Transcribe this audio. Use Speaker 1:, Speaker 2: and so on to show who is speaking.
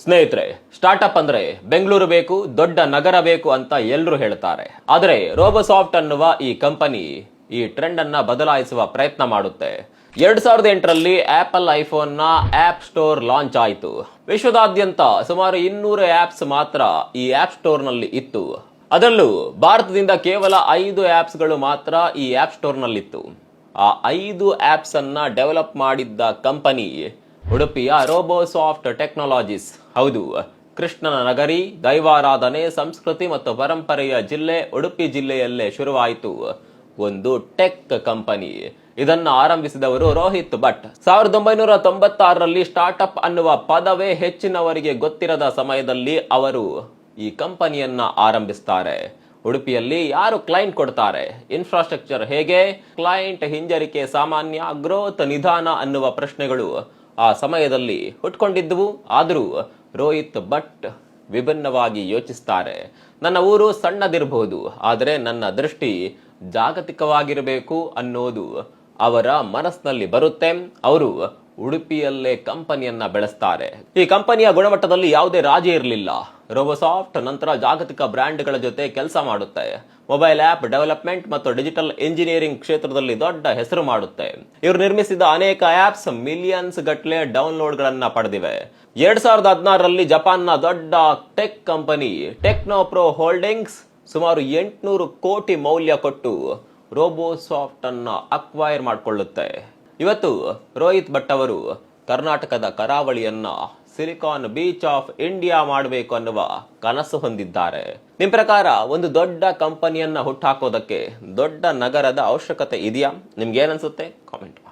Speaker 1: ಸ್ನೇಹಿತರೆ, ಸ್ಟಾರ್ಟ್ಅಪ್ ಅಂದ್ರೆ ಬೆಂಗಳೂರು ಬೇಕು, ದೊಡ್ಡ ನಗರ ಬೇಕು ಅಂತ ಎಲ್ಲರೂ ಹೇಳ್ತಾರೆ. ಆದರೆ ರೋಬೋಸಾಫ್ಟ್ ಅನ್ನುವ ಈ ಕಂಪನಿ ಈ ಟ್ರೆಂಡ್ ಅನ್ನ ಬದಲಾಯಿಸುವ ಪ್ರಯತ್ನ ಮಾಡುತ್ತೆ. 2008ರಲ್ಲಿ ಆಪಲ್ ಐಫೋನ್ ನ ಆಪ್ ಸ್ಟೋರ್ ಲಾಂಚ್ ಆಯಿತು. ವಿಶ್ವದಾದ್ಯಂತ ಸುಮಾರು 200 ಆಪ್ಸ್ ಮಾತ್ರ ಈ ಆಪ್ ಸ್ಟೋರ್ ನಲ್ಲಿ ಇತ್ತು. ಅದರಲ್ಲೂ ಭಾರತದಿಂದ ಕೇವಲ 5 ಆಪ್ಸ್ ಗಳು ಮಾತ್ರ ಈ ಆಪ್ ಸ್ಟೋರ್ ನಲ್ಲಿತ್ತು. ಆ 5 ಆಪ್ಸ್ ಅನ್ನ ಡೆವಲಪ್ ಮಾಡಿದ್ದ ಕಂಪನಿ ಉಡುಪಿಯ ರೋಬೋಸಾಫ್ಟ್ ಟೆಕ್ನಾಲಜೀಸ್. ಹೌದು, ಕೃಷ್ಣನ ನಗರಿ, ದೈವಾರಾಧನೆ, ಸಂಸ್ಕೃತಿ ಮತ್ತು ಪರಂಪರೆಯ ಜಿಲ್ಲೆ ಉಡುಪಿ ಜಿಲ್ಲೆಯಲ್ಲೇ ಶುರುವಾಯಿತು ಒಂದು ಟೆಕ್ ಕಂಪನಿ. ಇದನ್ನ ಆರಂಭಿಸಿದವರು ರೋಹಿತ್ ಭಟ್. 1996ರಲ್ಲಿ ಸ್ಟಾರ್ಟ್ಅಪ್ ಅನ್ನುವ ಪದವೇ ಹೆಚ್ಚಿನವರಿಗೆ ಗೊತ್ತಿರದ ಸಮಯದಲ್ಲಿ ಅವರು ಈ ಕಂಪನಿಯನ್ನ ಆರಂಭಿಸ್ತಾರೆ. ಉಡುಪಿಯಲ್ಲಿ ಯಾರು ಕ್ಲೈಂಟ್ ಕೊಡ್ತಾರೆ, ಇನ್ಫ್ರಾಸ್ಟ್ರಕ್ಚರ್ ಹೇಗೆ, ಕ್ಲೈಂಟ್ ಹಿಂಜರಿಕೆ ಸಾಮಾನ್ಯ, ಗ್ರೋತ್ ನಿಧಾನ ಅನ್ನುವ ಪ್ರಶ್ನೆಗಳು ಆ ಸಮಯದಲ್ಲಿ ಹುಟ್ಕೊಂಡಿದ್ವು. ಆದರೂ ರೋಹಿತ್ ಭಟ್ ವಿಭಿನ್ನವಾಗಿ ಯೋಚಿಸ್ತಾರೆ. ನನ್ನ ಊರು ಸಣ್ಣದಿರಬಹುದು, ಆದರೆ ನನ್ನ ದೃಷ್ಟಿ ಜಾಗತಿಕವಾಗಿರಬೇಕು ಅನ್ನೋದು ಅವರ ಮನಸ್ಸಿನಲ್ಲಿ ಬರುತ್ತೆ. ಅವರು ಉಡುಪಿಯಲ್ಲೇ ಕಂಪನಿಯನ್ನ ಬೆಳೆಸ್ತಾರೆ. ಈ ಕಂಪನಿಯ ಗುಣಮಟ್ಟದಲ್ಲಿ ಯಾವುದೇ ರಾಜಿ ಇರಲಿಲ್ಲ. ರೋಬೋಸಾಫ್ಟ್ ನಂತರ ಜಾಗತಿಕ ಬ್ರ್ಯಾಂಡ್ಗಳ ಜೊತೆ ಕೆಲಸ ಮಾಡುತ್ತೆ. ಮೊಬೈಲ್ ಆಪ್ ಡೆವಲಪ್ಮೆಂಟ್ ಮತ್ತು ಡಿಜಿಟಲ್ ಇಂಜಿನಿಯರಿಂಗ್ ಕ್ಷೇತ್ರದಲ್ಲಿ ದೊಡ್ಡ ಹೆಸರು ಮಾಡುತ್ತೆ. ಇವರು ನಿರ್ಮಿಸಿದ ಅನೇಕ ಆಪ್ಸ್ ಮಿಲಿಯನ್ಸ್ ಗಟ್ಟಲೆ ಡೌನ್ಲೋಡ್ ಗಳನ್ನ ಪಡೆದಿವೆ. 2016ರಲ್ಲಿ ಜಪಾನ್ನ ದೊಡ್ಡ ಟೆಕ್ ಕಂಪನಿ ಟೆಕ್ನೋಪ್ರೋ ಹೋಲ್ಡಿಂಗ್ಸ್ ಸುಮಾರು 800 ಕೋಟಿ ಮೌಲ್ಯ ಕೊಟ್ಟು ರೋಬೋಸಾಫ್ಟ್ ಅನ್ನ ಅಕ್ವೈರ್ ಮಾಡಿಕೊಳ್ಳುತ್ತೆ. ಇವತ್ತು ರೋಹಿತ್ ಭಟ್ ಅವರು ಕರ್ನಾಟಕದ ಕರಾವಳಿಯನ್ನ ಸಿಲಿಕಾನ್ ಬೀಚ್ ಆಫ್ ಇಂಡಿಯಾ ಮಾಡಬೇಕು ಅನ್ನುವ ಕನಸು ಹೊಂದಿದ್ದಾರೆ. ನಿಮ್ ಪ್ರಕಾರ ಒಂದು ದೊಡ್ಡ ಕಂಪನಿಯನ್ನ ಹುಟ್ಟಾಕೋದಕ್ಕೆ ದೊಡ್ಡ ನಗರದ ಅವಶ್ಯಕತೆ ಇದೆಯಾ? ನಿಮ್ಗೆ ಏನನ್ಸುತ್ತೆ? ಕಾಮೆಂಟ್ ಮಾಡಿ.